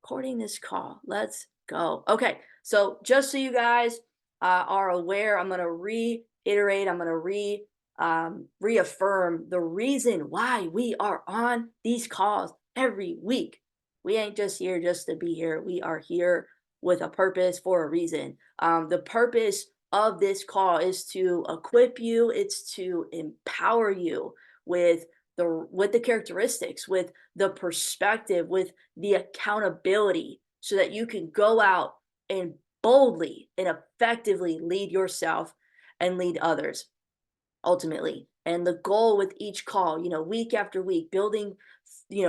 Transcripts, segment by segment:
Recording this call. Let's go. Okay, so just so you guys are aware, I'm going to reiterate, I'm going to reaffirm the reason why we are on these calls every week. We ain't just here just to be here. We are here with a purpose for a reason. The purpose of this call is to equip you, it's to empower you with the characteristics, with the perspective, with the accountability so that you can go out and boldly and effectively lead yourself and lead others ultimately. And the goal with each call, week after week, building,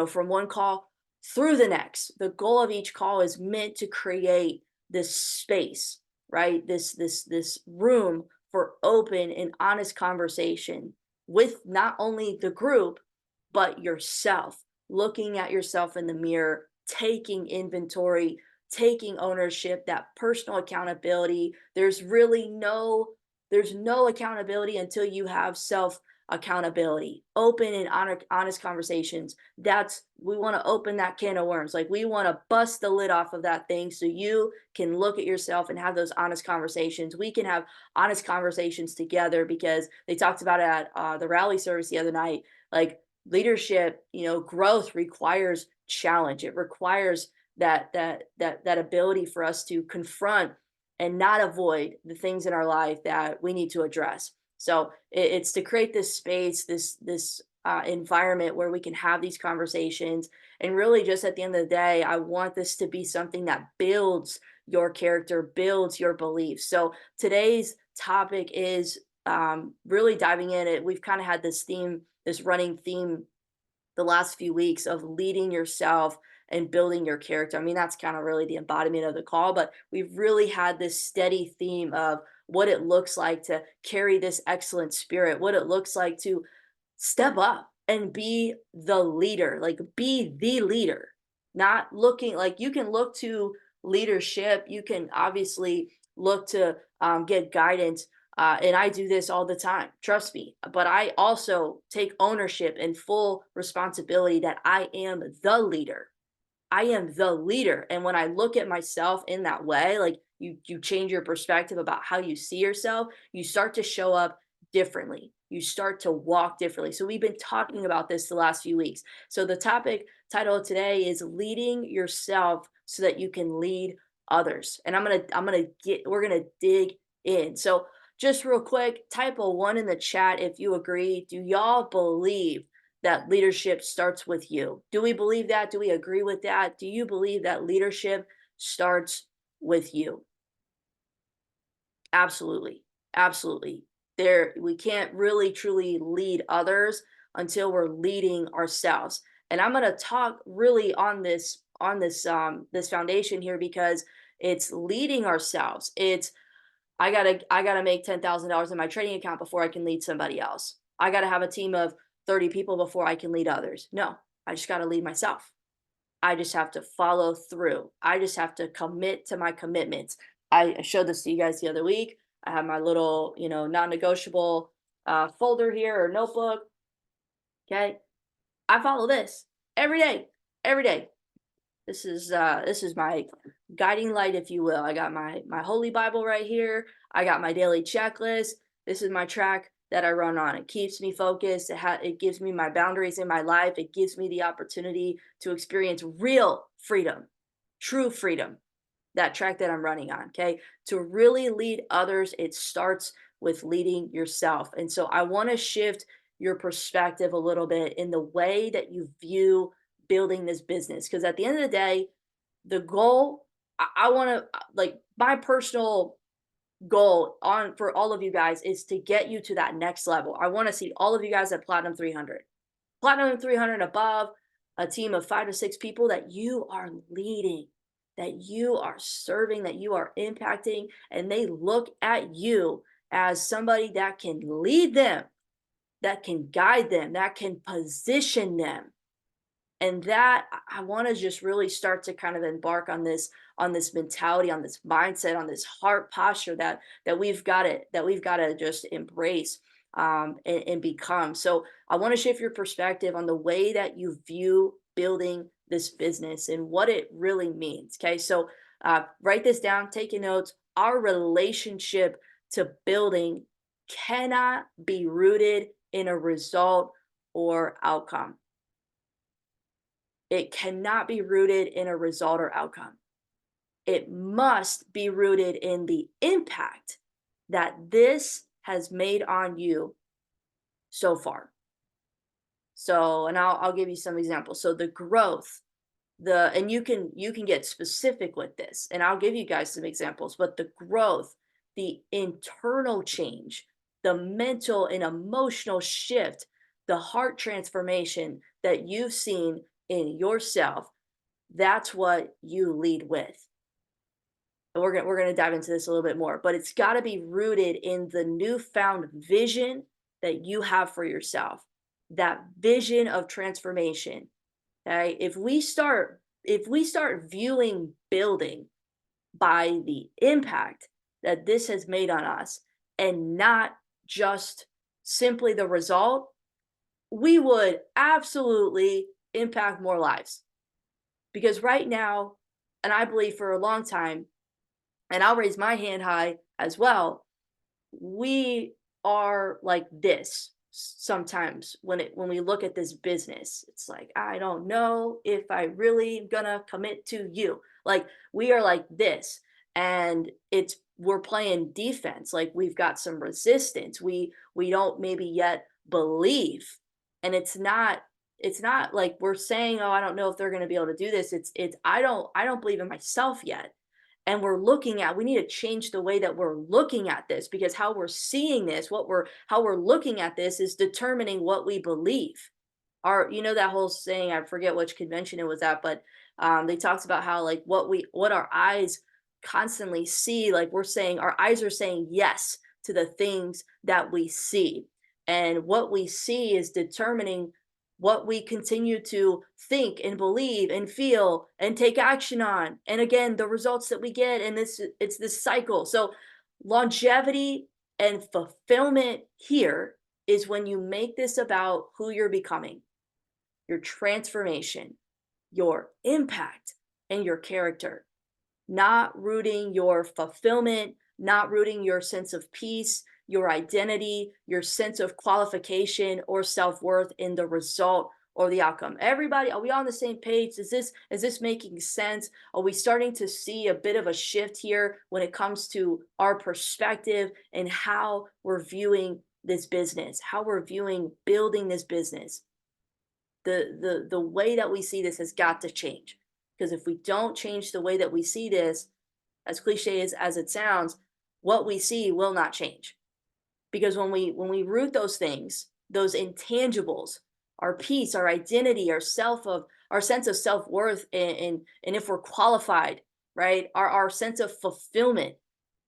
from one call through the next, the goal of each call is meant to create this space, right? This room for open and honest conversation with not only the group, but yourself, looking at yourself in the mirror, taking inventory, taking ownership, that personal accountability. There's no accountability until you have self accountability, open and honest conversations. That's We want to open that can of worms. Like, we want to bust the lid off of that thing so you can look at yourself and have those honest conversations. We can have honest conversations together, because they talked about it at the rally service the other night. Like, leadership, growth requires challenge. It requires that ability for us to confront and not avoid the things in our life that we need to address. So it's to create this space, this environment where we can have these conversations. And really, just at the end of the day, I want this to be something that builds your character, builds your beliefs. So today's topic is really diving in it. We've kind of had this theme, this running theme the last few weeks, of leading yourself and building your character. I mean, that's kind of really the embodiment of the call, but we've really had this steady theme of what it looks like to carry this excellent spirit, what it looks like to step up and be the leader, like, be the leader, not looking like you can look to leadership. You can obviously look to get guidance. And I do this all the time, trust me. But I also take ownership and full responsibility that I am the leader. I am the leader. And when I look at myself in that way, like, you change your perspective about how you see yourself, you start to show up differently. You start to walk differently. So we've been talking about this the last few weeks. So the topic title of today is leading yourself so that you can lead others. And we're gonna dig in. So just real quick, type a one in the chat if you agree. Do y'all believe that leadership starts with you? Do we believe that? Do we agree with that? Do you believe that leadership starts with you? Absolutely. Absolutely. We can't really truly lead others until we're leading ourselves. And I'm going to talk really on this foundation here, because it's leading ourselves. It's I gotta make $10,000 in my trading account before I can lead somebody else. I gotta have a team of 30 people before I can lead others. No, I just gotta lead myself. I just have to follow through. I just have to commit to my commitments. I showed this to you guys the other week. I have my little, non-negotiable folder here, or notebook. Okay, I follow this every day, every day. This is my guiding light, if you will. I got my holy Bible right here. I got my daily checklist. This is my track that I run on. It keeps me focused. It gives me my boundaries in my life. It gives me the opportunity to experience real freedom, true freedom. That track that I'm running on. Okay, to really lead others, it starts with leading yourself. And so I want to shift your perspective a little bit in the way that you view building this business. Because at the end of the day, the goal, I want to, like, my personal goal on for all of you guys is to get you to that next level. I want to see all of you guys at Platinum 300. Platinum 300 above, a team of 5 to 6 people that you are leading, that you are serving, that you are impacting, and they look at you as somebody that can lead them, that can guide them, that can position them. And that I want to just really start to kind of embark on this mentality, on this mindset, on this heart posture that we've got to just embrace, and become. So I want to shift your perspective on the way that you view building this business and what it really means. Okay. So write this down, taking notes. Our relationship to building cannot be rooted in a result or outcome. It cannot be rooted in a result or outcome. It must be rooted in the impact that this has made on you so far. So, and I'll give you some examples. So the growth, and you can get specific with this, and I'll give you guys some examples, but the growth, the internal change, the mental and emotional shift, the heart transformation that you've seen in yourself, that's what you lead with. And we're gonna dive into this a little bit more, but it's got to be rooted in the newfound vision that you have for yourself, that vision of transformation. Okay, if we start viewing building by the impact that this has made on us and not just simply the result, we would absolutely impact more lives. Because right now, and I believe for a long time, and I'll raise my hand high as well, we are like this sometimes when we look at this business. It's like, I don't know if I really gonna commit to you. Like we are like this, and we're playing defense. Like we've got some resistance. We don't maybe yet believe. And it's not like we're saying, oh, I don't know if they're gonna be able to do this. It's I don't believe in myself yet. And we need to change the way that we're looking at this, because how we're seeing this, how we're looking at this is determining what we believe. That whole saying, I forget which convention it was at, but they talks about how like what our eyes constantly see, like we're saying our eyes are saying yes to the things that we see, and what we see is determining what we continue to think and believe and feel and take action on, and again the results that we get, and it's this cycle. So longevity and fulfillment here is when you make this about who you're becoming, your transformation, your impact, and your character, not rooting your fulfillment, not rooting your sense of peace, your identity, your sense of qualification or self-worth in the result or the outcome. Everybody, are we on the same page? Is this making sense? Are we starting to see a bit of a shift here when it comes to our perspective and how we're viewing this business, how we're viewing building this business? The way that we see this has got to change, because if we don't change the way that we see this, as cliche as it sounds, what we see will not change. Because when we root those things, those intangibles, our peace, our identity, our sense of self-worth, and if we're qualified, right, our sense of fulfillment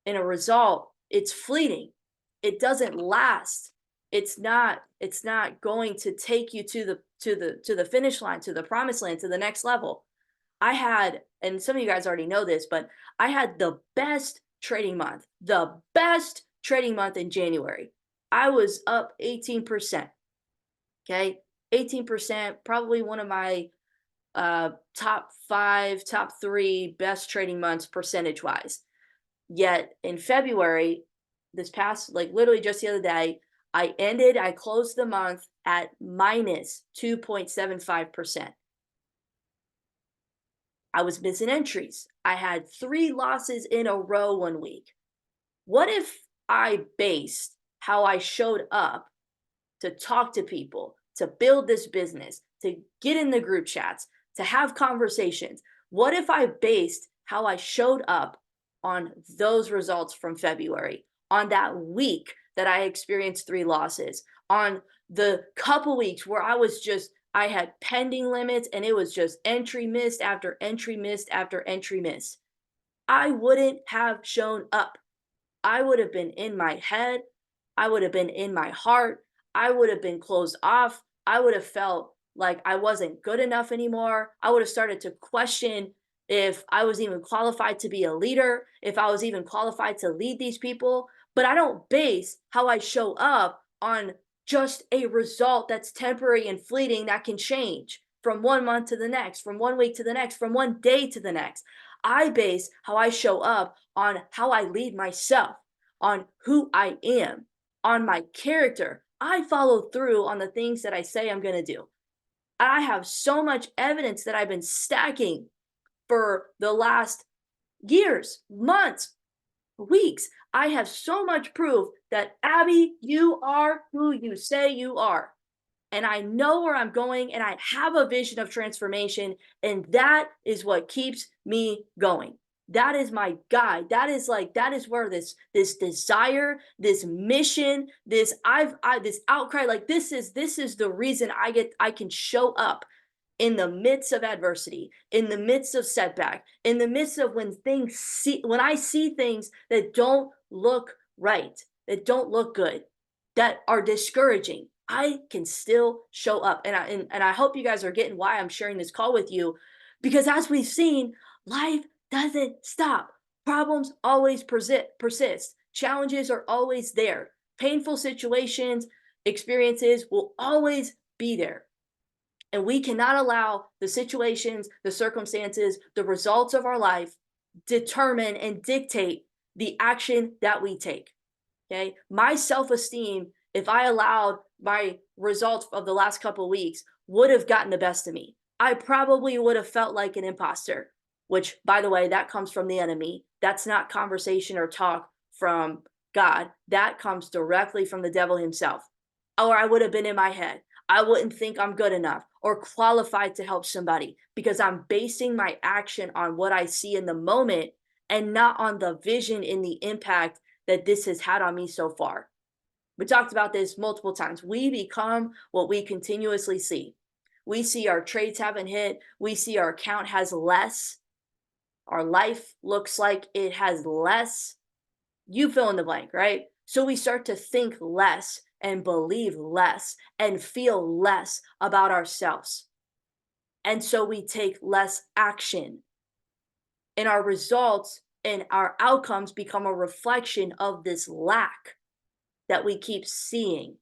in a result, it's fleeting. It doesn't last. It's not going to take you to the finish line, to the promised land, to the next level. I had, and some of you guys already know this, but I had the best trading month in January. I was up 18%. Okay. 18%, probably one of my top five, top three best trading months percentage wise. Yet in February, this past, like literally just the other day, I closed the month at minus 2.75%. I was missing entries. I had 3 losses in a row one week. What if I based how I showed up to talk to people, to build this business, to get in the group chats, to have conversations? What if I based how I showed up on those results from February, on that week that I experienced 3 losses, on the couple weeks where I had pending limits and it was just entry missed after entry missed after entry missed? I wouldn't have shown up. I would have been in my head. I would have been in my heart. I would have been closed off. I would have felt like I wasn't good enough anymore. I would have started to question if I was even qualified to be a leader, if I was even qualified to lead these people. But I don't base how I show up on just a result that's temporary and fleeting that can change from 1 month to the next, from 1 week to the next, from one day to the next. I base how I show up on how I lead myself, on who I am, on my character. I follow through on the things that I say I'm going to do. I have so much evidence that I've been stacking for the last years, months, weeks. I have so much proof that Abby, you are who you say you are. And I know where I'm going and I have a vision of transformation. And that is what keeps me going. That is my guide. That is where this desire, this mission, this outcry, like this is the reason I can show up in the midst of adversity, in the midst of setback, in the midst of when I see things that don't look right, that don't look good, that are discouraging, I can still show up. And I hope you guys are getting why I'm sharing this call with you, because as we've seen, life doesn't stop. Problems always persist. Challenges are always there. Painful situations, experiences will always be there. And we cannot allow the situations, the circumstances, the results of our life determine and dictate the action that we take. Okay. My self esteem, if I allowed my results of the last couple of weeks, would have gotten the best of me. I probably would have felt like an imposter, which, by the way, that comes from the enemy. That's not conversation or talk from God. That comes directly from the devil himself. Or I would have been in my head. I wouldn't think I'm good enough or qualified to help somebody because I'm basing my action on what I see in the moment and not on the vision and the impact that this has had on me so far. We talked about this multiple times. We become what we continuously see. We see our trades haven't hit. We see our account has less. Our life looks like it has less. You fill in the blank, right? So we start to think less and believe less and feel less about ourselves. And so we take less action. And our results and our outcomes become a reflection of this lack that we keep seeing.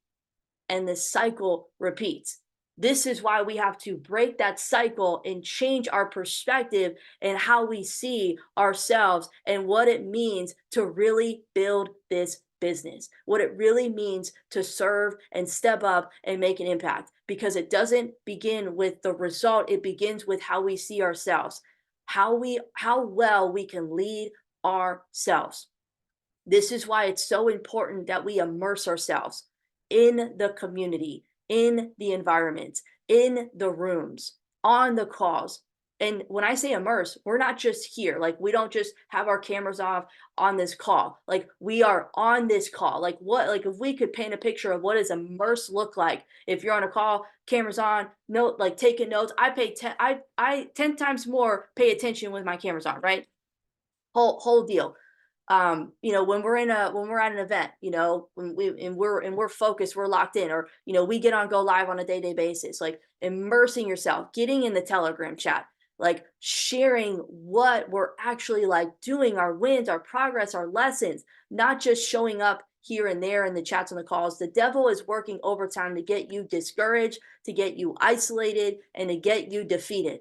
And the cycle repeats. This is why we have to break that cycle and change our perspective and how we see ourselves and what it means to really build this business, what it really means to serve and step up and make an impact. Because it doesn't begin with the result, it begins with how we see ourselves, how well we can lead ourselves. This is why it's so important that we immerse ourselves in the community, in the environment, in the rooms, on the calls. And when I say immerse, we're not just here. Like, we don't just have our cameras off on this call. Like, we are on this call. Like, if we could paint a picture of what does immerse look like? If you're on a call, cameras on, note, like taking notes. I 10 times more pay attention with my cameras on, right? Whole deal. When we're at an event, we're focused, we're locked in, or we get on go live on a day-to-day basis, like immersing yourself, getting in the Telegram chat, like sharing what we're actually like doing, our wins, our progress, our lessons, not just showing up here and there in the chats and the calls. The devil is working overtime to get you discouraged, to get you isolated, and to get you defeated.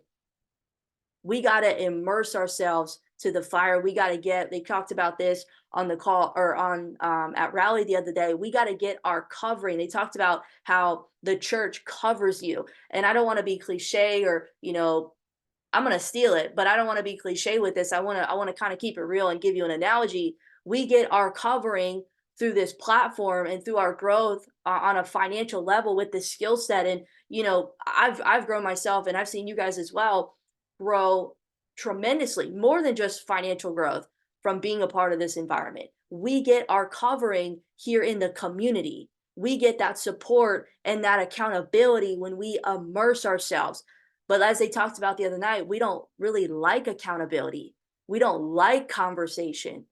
We got to immerse ourselves to the fire. They talked about this on the call or on at rally the other day. We got to get our covering. They talked about how the church covers you. And I don't want to be cliche or, I'm going to steal it, but I don't want to be cliche with this. I want to kind of keep it real and give you an analogy. We get our covering through this platform and through our growth on a financial level with this skill set. And, I've grown myself, and I've seen you guys as well grow tremendously, more than just financial growth from being a part of this environment. We get our covering here in the community. We get that support and that accountability when we immerse ourselves. But as they talked about the other night, we don't really like accountability. We don't like conversation.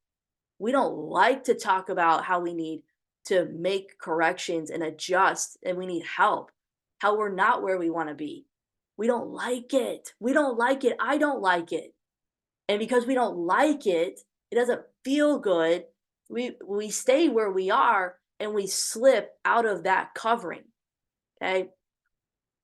We don't like to talk about how we need to make corrections and adjust, and we need help, how we're not where we want to be. We don't like it. We don't like it. I don't like it. And because we don't like it, it doesn't feel good. We stay where we are and we slip out of that covering. Okay.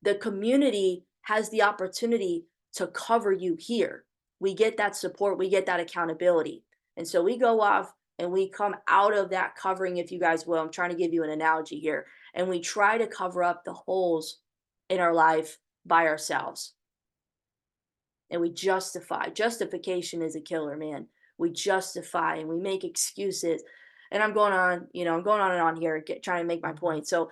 The community has the opportunity to cover you here. We get that support, we get that accountability. And so we go off and we come out of that covering, if you guys will. I'm trying to give you an analogy here. And we try to cover up the holes in our life by ourselves. And we justify. Justification is a killer, man. We justify and we make excuses. And I'm going on, I'm going on and on here, trying to make my point. So,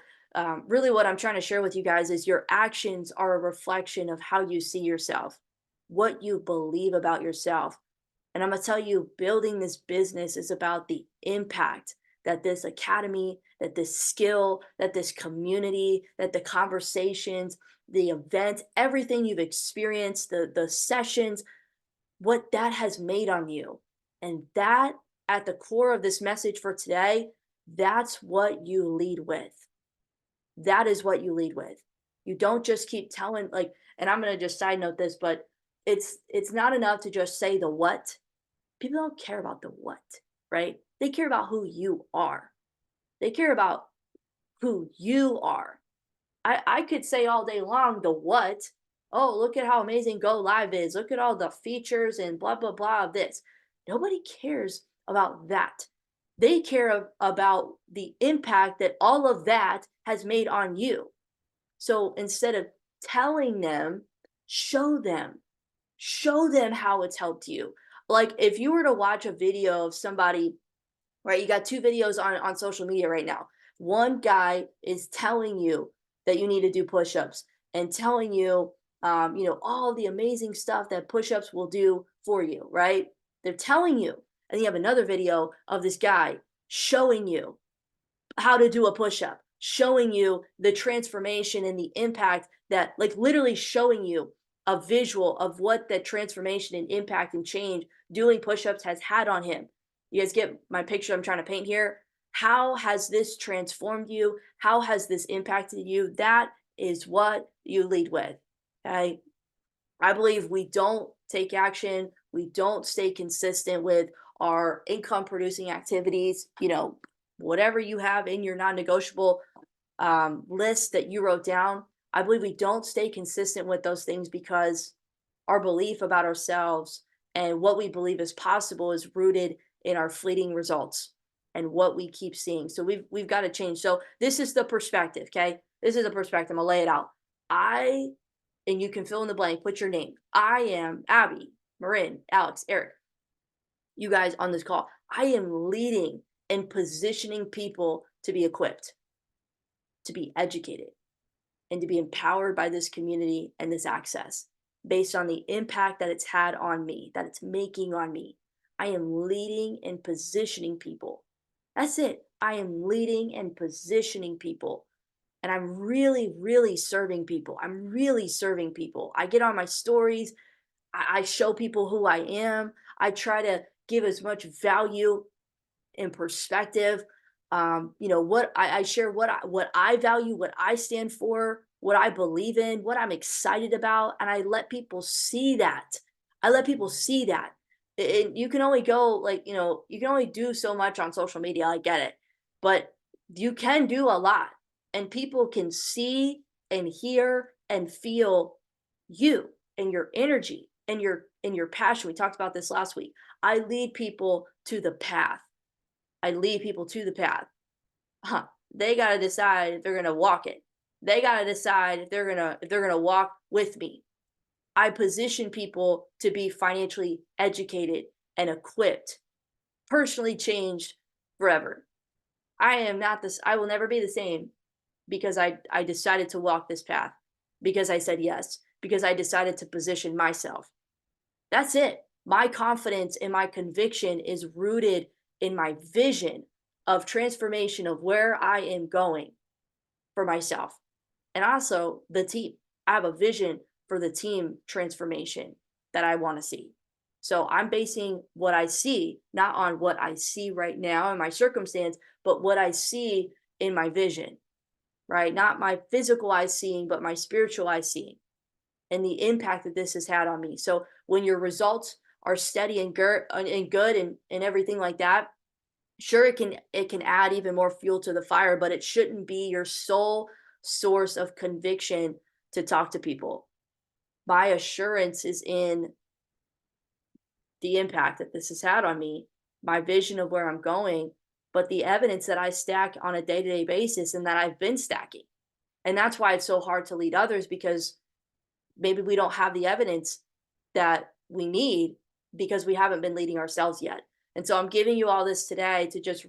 really, what I'm trying to share with you guys is your actions are a reflection of how you see yourself, what you believe about yourself. And I'm going to tell you, building this business is about the impact that this academy, that this skill, that this community, that the conversations, the event, everything you've experienced, the sessions, what that has made on you. And that, at the core of this message for today, that's what you lead with. That is what you lead with. You don't just keep telling, like, and I'm going to just side note this, but it's not enough to just say the what. People don't care about the what, right? They care about who you are. They care about who you are. I could say all day long the what. Oh, look at how amazing Go Live is. Look at all the features and blah, blah, blah of this. Nobody cares about that. They care about the impact that all of that has made on you. So instead of telling them, show them. Show them how it's helped you. Like if you were to watch a video of somebody, right? You got two videos on social media right now. One guy is telling you that you need to do push-ups and telling you, all the amazing stuff that push-ups will do for you, right? They're telling you. And you have another video of this guy showing you how to do a push-up, showing you the transformation and the impact that, like, literally showing you a visual of what that transformation and impact and change doing push-ups has had on him. You guys get my picture I'm trying to paint here? How has this transformed you? How has this impacted you? That is what you lead with. Okay. I believe we don't take action. We don't stay consistent with our income producing activities, whatever you have in your non-negotiable list that you wrote down. I believe we don't stay consistent with those things because our belief about ourselves and what we believe is possible is rooted in our fleeting results and what we keep seeing. So we've got to change. So this is the perspective, okay? This is a perspective. I'm gonna lay it out. And you can fill in the blank, put your name. I am Abby, Marin, Alex, Eric, you guys on this call. I am leading and positioning people to be equipped, to be educated, and to be empowered by this community and this access based on the impact that it's had on me, that it's making on me. I am leading and positioning people. That's it. I am leading and positioning people. And I'm really, really serving people. I'm really serving people. I get on my stories. I show people who I am. I try to give as much value and perspective. What I share, what I value, what I stand for, what I believe in, what I'm excited about, and I let people see that. I let people see that. And you can only go, like, you can only do so much on social media. I get it, but you can do a lot, and people can see and hear and feel you and your energy and your passion. We talked about this last week. I lead people to the path. I lead people to the path. They got to decide if they're going to walk it. They got to decide if they're going to walk with me. I position people to be financially educated and equipped, personally changed forever. I will never be the same because I decided to walk this path, because I said yes, because I decided to position myself. That's it. My confidence and my conviction is rooted in my vision of transformation of where I am going for myself and also the team. I have a vision for the team transformation that I want to see. So I'm basing what I see not on what I see right now in my circumstance, but what I see in my vision, right? Not my physical eye seeing, but my spiritual eye seeing and the impact that this has had on me. So when your results are steady and good and everything like that, sure, it can add even more fuel to the fire, but it shouldn't be your sole source of conviction to talk to people. My assurance is in the impact that this has had on me, my vision of where I'm going, but the evidence that I stack on a day-to-day basis and that I've been stacking. And that's why it's so hard to lead others, because maybe we don't have the evidence that we need because we haven't been leading ourselves yet. And so I'm giving you all this today to just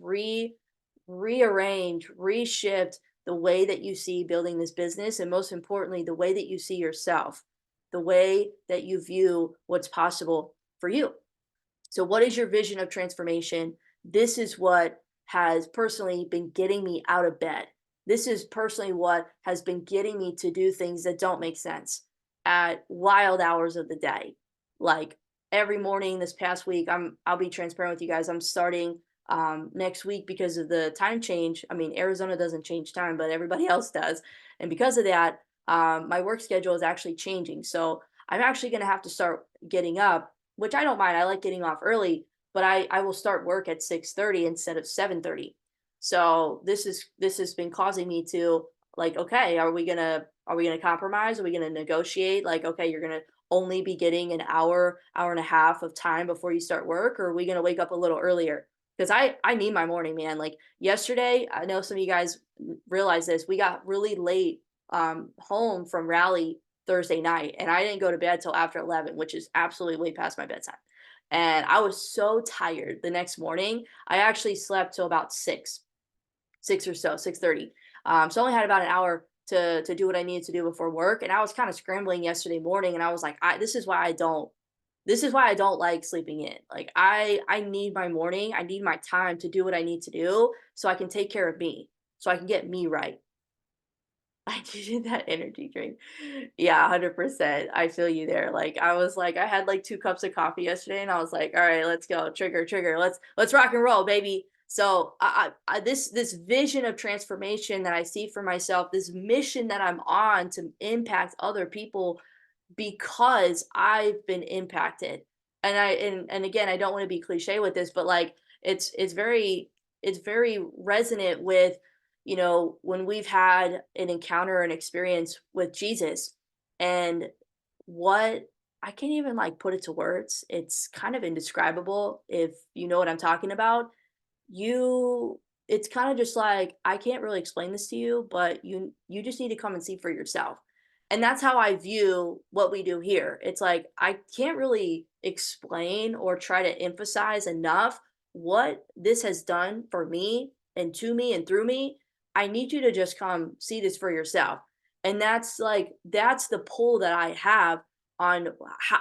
rearrange, reshift the way that you see building this business, and most importantly, the way that you see yourself, the way that you view what's possible for you. So, what is your vision of transformation? This is what has personally been getting me out of bed. This is personally what has been getting me to do things that don't make sense at wild hours of the day. Like every morning this past week, I'll be transparent with you guys. I'm starting next week because of the time change. I mean, Arizona doesn't change time, but everybody else does. And because of that, my work schedule is actually changing. So I'm actually going to have to start getting up, which I don't mind. I like getting off early, but I will start work at 6:30 instead of 7:30. So this has been causing me to, like, okay, are we gonna compromise? Are we gonna negotiate? Like, okay, you're gonna only be getting an hour, hour and a half of time before you start work, or are we gonna wake up a little earlier? Because I need my morning, man. Like yesterday, I know some of you guys realize this. We got really late home from rally Thursday night, and I didn't go to bed till after 11, which is absolutely way past my bedtime. And I was so tired the next morning. I actually slept till about 6 or so, 6:30. So I only had about an hour to do what I needed to do before work. And I was kind of scrambling yesterday morning, and I was like, this is why I don't like sleeping in. Like I need my morning. I need my time to do what I need to do so I can take care of me, so I can get me right. I needed that energy drink. Yeah, 100%. I feel you there. Like I was like I had like 2 cups of coffee yesterday, and I was like, "All right, let's go. Trigger, trigger. Let's rock and roll, baby." So, this vision of transformation that I see for myself, this mission that I'm on to impact other people because I've been impacted. And again, I don't want to be cliche with this, but like it's very resonant with, when we've had an encounter, an experience with Jesus, and what I can't even like put it to words. It's kind of indescribable if you know what I'm talking about. You It's kind of just like, I can't really explain this to you, but you just need to come and see for yourself. And that's how I view what we do here. It's like I can't really explain or try to emphasize enough what this has done for me and to me and through me. I need you to just come see this for yourself. And that's the pull that I have on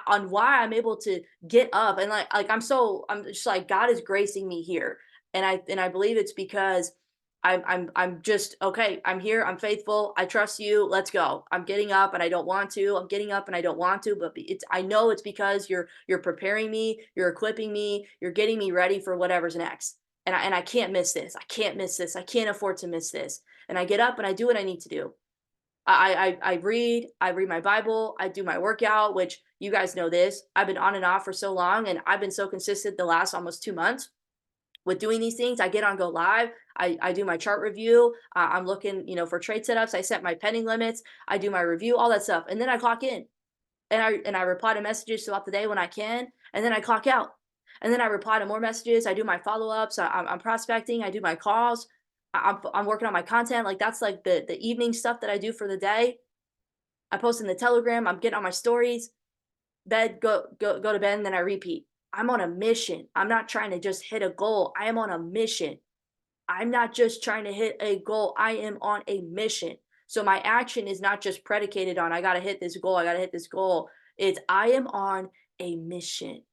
on why I'm able to get up, and like I'm just like, God is gracing me here, and I believe it's because I'm just okay. I'm here. I'm faithful. I trust you. Let's go. I'm getting up and I don't want to. I'm getting up and I don't want to. But it's I know it's because you're preparing me. You're equipping me. You're getting me ready for whatever's next. And I can't miss this. I can't miss this. I can't afford to miss this. And I get up and I do what I need to do. I read my Bible, I do my workout, which you guys know this. I've been on and off for so long, and I've been so consistent the last almost 2 months with doing these things. I get on go live. I do my chart review. I'm looking, for trade setups. I set my pending limits. I do my review, all that stuff, and then I clock in, and I reply to messages throughout the day when I can, and then I clock out, and then I reply to more messages. I do my follow ups. I'm prospecting. I do my calls. I'm working on my content. Like that's like the evening stuff that I do for the day. I post in the Telegram. I'm getting on my stories. Bed, go to bed, and then I repeat. I'm on a mission. I'm not trying to just hit a goal. I am on a mission. I'm not just trying to hit a goal. I am on a mission. So my action is not just predicated on I got to hit this goal. I got to hit this goal. It's I am on a mission.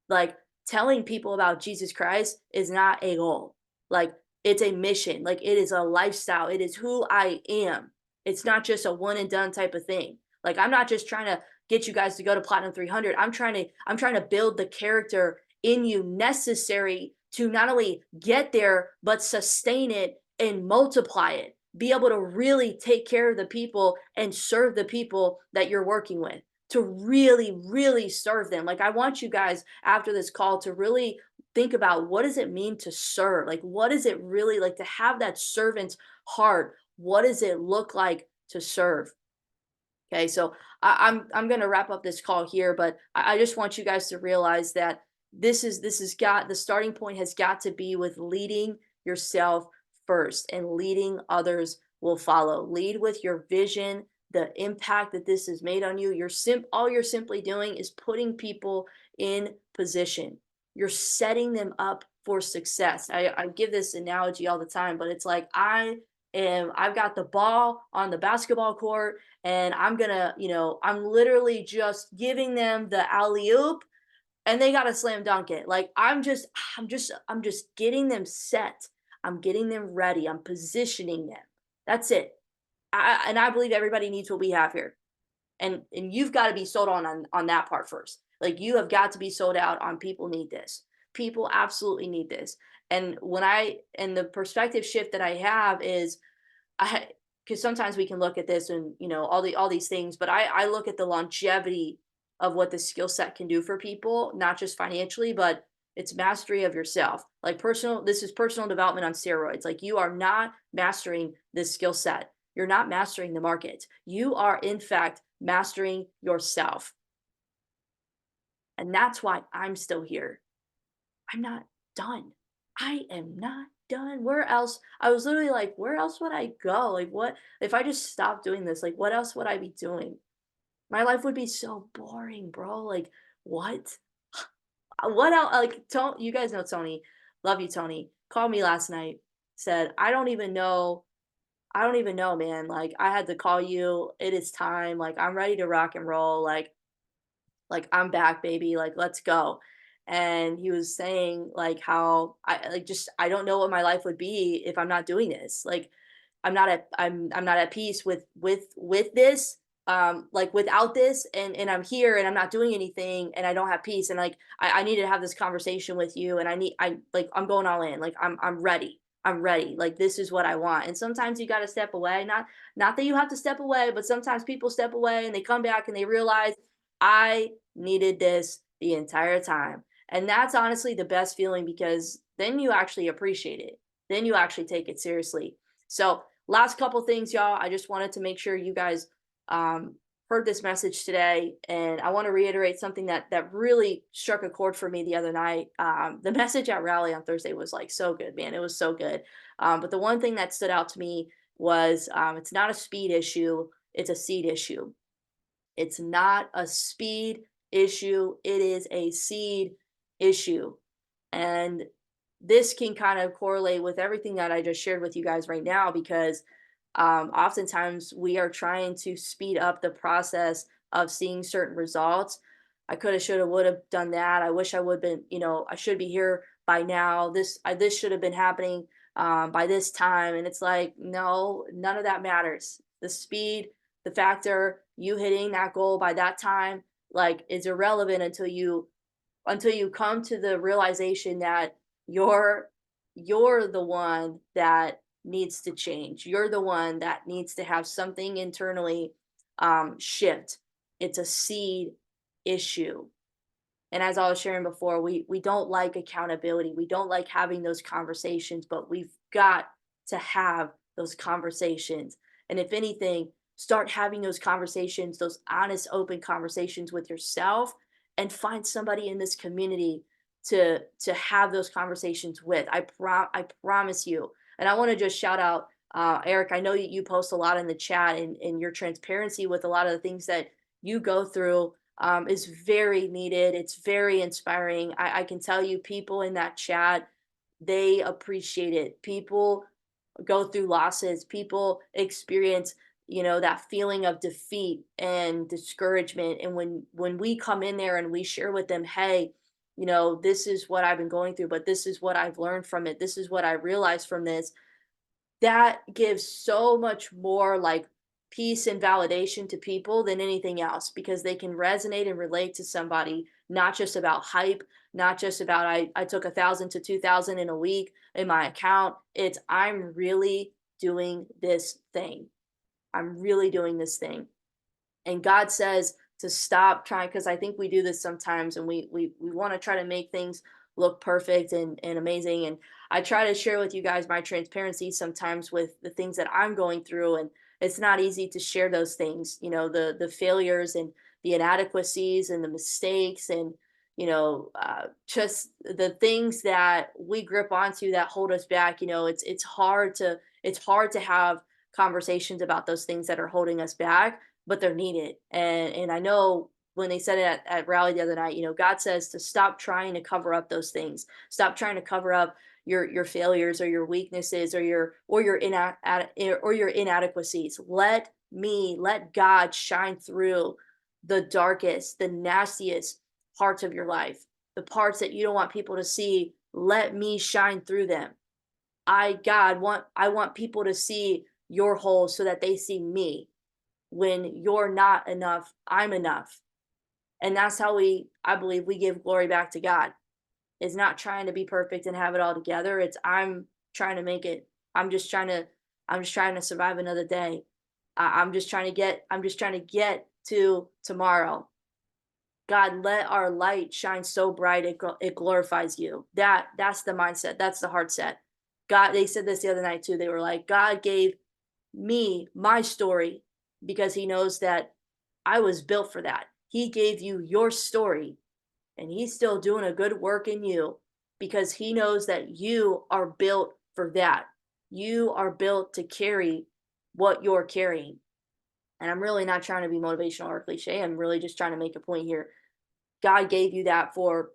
Like telling people about Jesus Christ is not a goal. Like it's a mission. Like it is a lifestyle. It is who I am. It's not just a one and done type of thing. Like I'm not just trying to get you guys to go to platinum 300. I'm trying to build the character in you necessary to not only get there but sustain it and multiply it. Be able to really take care of the people and serve the people that you're working with, to really, really serve them. Like I want you guys after this call to really think about, what does it mean to serve? Like what is it really like to have that servant's heart? What does it look like to serve? Okay, so I'm gonna wrap up this call here, but I just want you guys to realize that this has got the starting point has got to be with leading yourself first, and leading others will follow. Lead with your vision, the impact that this has made on you. All you're simply doing is putting people in position. You're setting them up for success. I give this analogy all the time, but it's like I've got the ball on the basketball court, and I'm gonna, I'm literally just giving them the alley oop, and they gotta slam dunk it. Like I'm just getting them set. I'm getting them ready. I'm positioning them. That's it. And I believe everybody needs what we have here, and you've got to be sold on that part first. Like you have got to be sold out on people need this. People absolutely need this. And the perspective shift that I have is I because sometimes we can look at this and all these things, but I look at the longevity of what the skill set can do for people, not just financially, but it's mastery of yourself. Like this is personal development on steroids. Like you are not mastering this skill set. You're not mastering the market. You are in fact mastering yourself. And that's why I'm still here. I'm not done. I am not done. Where else? I was literally like, where else would I go? Like, what if I just stopped doing this? Like, what else would I be doing? My life would be so boring, bro. Like, what? What else? Like, Tony, you guys know Tony. Love you, Tony. Called me last night. Said, I don't even know. I don't even know, man. Like, I had to call you. It is time. Like, I'm ready to rock and roll. Like I'm back, baby, like let's go. And he was saying like how I don't know what my life would be if I'm not doing this. Like I'm not at peace with this, like without this, and I'm here and I'm not doing anything and I don't have peace, and like I need to have this conversation with you, and I'm going all in. Like I'm ready. I'm ready. Like this is what I want. And sometimes you got to step away. Not that you have to step away, but sometimes people step away and they come back and they realize I needed this the entire time. And that's honestly the best feeling, because then you actually appreciate it. Then you actually take it seriously. So, last couple things, y'all. I just wanted to make sure you guys um, heard this message today, and I want to reiterate something that really struck a chord for me the other night. The message at rally on Thursday was like so good, man. It was so good. But the one thing that stood out to me was it's not a speed issue; it's a seed issue. It's not a speed issue, it is a seed issue. And this can kind of correlate with everything that I just shared with you guys right now, because oftentimes we are trying to speed up the process of seeing certain results. I could have, should have, would have done that. I wish I would have been, I should be here by now. This should have been happening by this time. And it's like, no, none of that matters. The speed, the factor, you hitting that goal by that time, like is irrelevant until you come to the realization that you're you're the one that needs to change. You're the one that needs to have something internally shift. It's a seed issue. And as I was sharing before, we don't like accountability. We don't like having those conversations, but we've got to have those conversations. And if anything, start having those conversations, those honest, open conversations with yourself, and find somebody in this community to have those conversations with. I promise you. And I want to just shout out Eric. I know you post a lot in the chat, and your transparency with a lot of the things that you go through is very needed. It's very inspiring. I can tell you, people in that chat, they appreciate it. People go through losses. People experience, that feeling of defeat and discouragement. And when we come in there and we share with them, hey, this is what I've been going through, but this is what I've learned from it. This is what I realized from this. That gives so much more like peace and validation to people than anything else, because they can resonate and relate to somebody, not just about hype, not just about I took 1,000 to 2,000 in a week in my account. It's I'm really doing this thing. I'm really doing this thing. And God says to stop trying, because I think we do this sometimes, and we want to try to make things look perfect and amazing. And I try to share with you guys my transparency sometimes with the things that I'm going through. it's not easy to share those things, the failures and the inadequacies and the mistakes and just the things that we grip onto that hold us back. It's hard to have conversations about those things that are holding us back, but they're needed. And I know when they said it at rally the other night, God says to stop trying to cover up those things. Stop trying to cover up your failures or your weaknesses or your inadequacies. Let God shine through the darkest, the nastiest parts of your life, the parts that you don't want people to see. Let me shine through them. I want people to see your holes so that they see me. When you're not enough, I'm enough. And that's how I believe we give glory back to God. Is not trying to be perfect and have it all together. It's I'm trying to make it. I'm just trying to I'm just trying to survive another day. I'm just trying to get to tomorrow. God, let our light shine so bright it glorifies you. That's the mindset. That's the heart set. God, they said this the other night too. They were like, God gave me my story because he knows that I was built for that. He gave you your story and he's still doing a good work in you because he knows that you are built for that. You are built to carry what you're carrying. And I'm really not trying to be motivational or cliche. I'm really just trying to make a point here. God gave you that for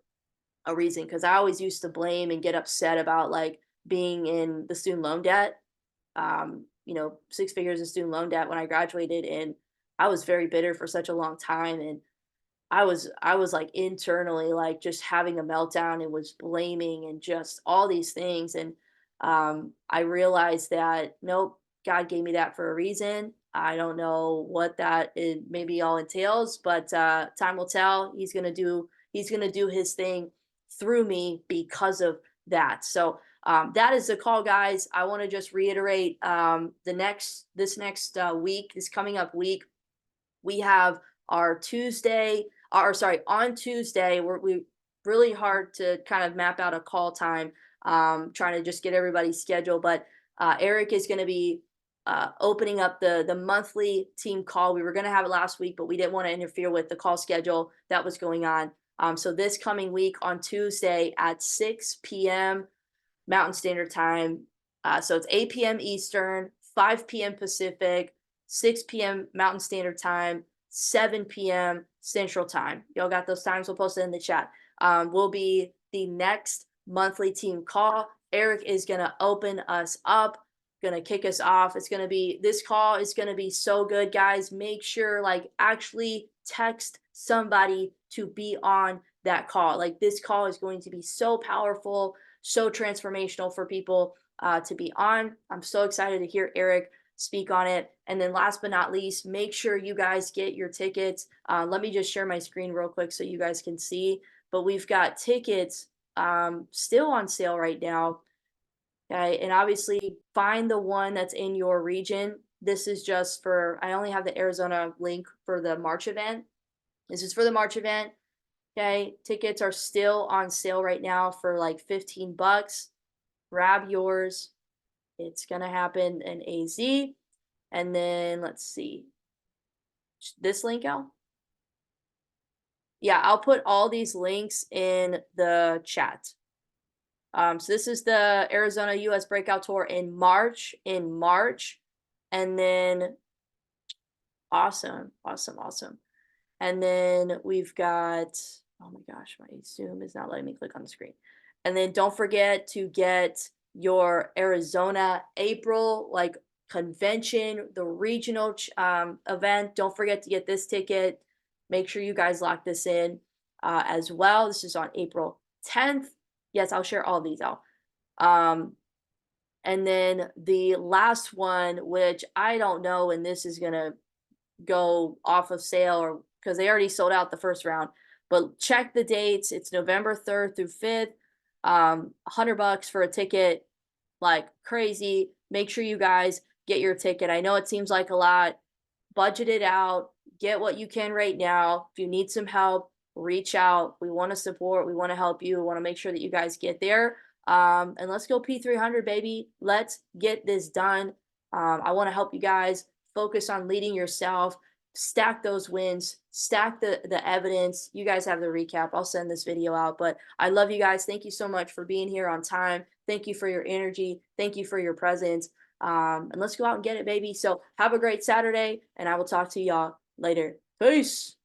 a reason because I always used to blame and get upset about like being in the student loan debt, 6 figures of student loan debt when I graduated. And I was very bitter for such a long time. And I was like internally like just having a meltdown and was blaming and just all these things. And I realized that nope, God gave me that for a reason. I don't know what that it maybe all entails, but time will tell. He's gonna do his thing through me because of that. So that is the call, guys. I want to just reiterate this next week, this coming up week, we have our Tuesday, or sorry, on Tuesday, we really hard to kind of map out a call time, trying to just get everybody's schedule. But Eric is going to be opening up the monthly team call. We were going to have it last week, but we didn't want to interfere with the call schedule that was going on. So this coming week on Tuesday at 6 p.m. Mountain Standard Time. So it's 8 p.m. Eastern, 5 p.m. Pacific, 6 p.m. Mountain Standard Time, 7 p.m. Central Time. Y'all got those times? We'll post it in the chat. Will be the next monthly team call. Eric is going to open us up, going to kick us off. This call is going to be so good, guys. Make sure, like, actually text somebody to be on that call. Like, this call is going to be so powerful, so transformational for people to be on. I'm so excited to hear Eric speak on it. And then last but not least, make sure you guys get your tickets. Let me just share my screen real quick so you guys can see. But we've got tickets still on sale right now. Okay, and obviously find the one that's in your region. This is just I only have the Arizona link for the March event. This is for the March event. Okay, tickets are still on sale right now for like 15 bucks. Grab yours. It's going to happen in AZ. And then let's see. This link out. Yeah, I'll put all these links in the chat. So this is the Arizona US Breakout Tour in March. And then awesome. And then we've got, oh my gosh, my Zoom is not letting me click on the screen. And then don't forget to get your Arizona April like convention, the regional event. Don't forget to get this ticket. Make sure you guys lock this in as well. This is on April 10th. Yes, I'll share all these out. And then the last one, which I don't know when this is going to go off of sale or because they already sold out the first round, but check the dates. It's November 3rd through 5th. $100 for a ticket, like crazy. Make sure you guys get your ticket. I know it seems like a lot. Budget it out. Get what you can right now. If you need some help, reach out. We want to support. We want to help you. We want to make sure that you guys get there. And let's go P300, baby. Let's get this done. I want to help you guys focus on leading yourself, stack those wins, stack the evidence. You guys have the recap. I'll send this video out, but I love you guys. Thank you so much for being here on time. Thank you for your energy. Thank you for your presence. And let's go out and get it, baby. So have a great Saturday, and I will talk to y'all later. Peace.